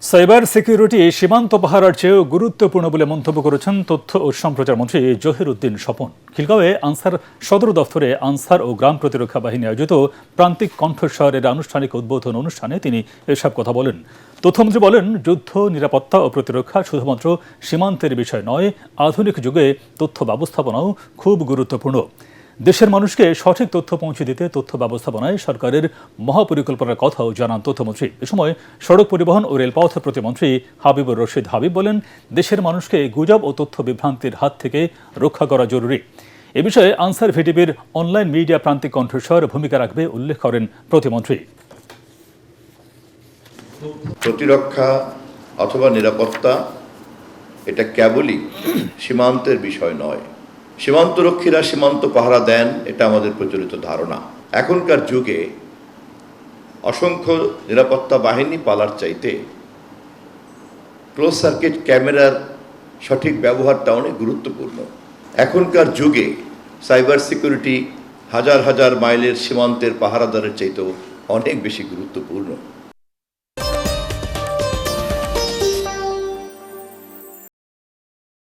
Cyber security সীমান্ত পাহারার চেয়েও গুরুত্বপূর্ণ বলে মন্তব্য করেছেন তথ্য ও সম্প্রচার মন্ত্রী জহিরউদ্দিন স্বপন। খিলগাঁওয়ে আনসার সদর দফতরে আনসার ও গ্রাম প্রতিরক্ষা বাহিনী আয়োজিত প্রান্তিক কণ্ঠস্বরের আনুষ্ঠানিক উদ্বোধন অনুষ্ঠানে তিনি এসব কথা বলেন। তথ্যমন্ত্রী বলেন, যুদ্ধ, নিরাপত্তা ও প্রতিরক্ষা শুধুমাত্র সীমান্তের বিষয় নয়, আধুনিক যুগে তথ্য ব্যবস্থাপনাও খুব গুরুত্বপূর্ণ। দেশের মানুষকে সঠিক তথ্য পৌঁছে দিতে তথ্য ব্যবস্থাপনায় সরকারের মহাপরিকল্পনার কথাও জানান তথ্যমন্ত্রী। এ সময় সড়ক পরিবহন ও রেলপথ প্রতিমন্ত্রী হাবিবুর রশিদ হাবিব বলেন, দেশের মানুষকে গুজব ও তথ্য বিভ্রান্তির হাত থেকে রক্ষা করা জরুরি। এ বিষয়ে আনসার ভিটিভির অনলাইন মিডিয়া প্রান্তিক কণ্ঠস্বর ভূমিকা রাখবে উল্লেখ করেন প্রতিমন্ত্রী। প্রতিরক্ষা অথবা নিরাপত্তা এটা কেবলই সীমান্তের বিষয় নয়। সীমান্তরক্ষীরা সীমান্ত পাহারা দেন, এটা আমাদের প্রচলিত ধারণা। এখনকার যুগে অসংখ্য নিরাপত্তা বাহিনী পালার চাইতে ক্লোজ সার্কিট ক্যামেরার সঠিক ব্যবহারটা অনেক গুরুত্বপূর্ণ। এখনকার যুগে সাইবার সিকিউরিটি হাজার হাজার মাইলের সীমান্তের পাহারাদারের চাইতেও অনেক বেশি গুরুত্বপূর্ণ।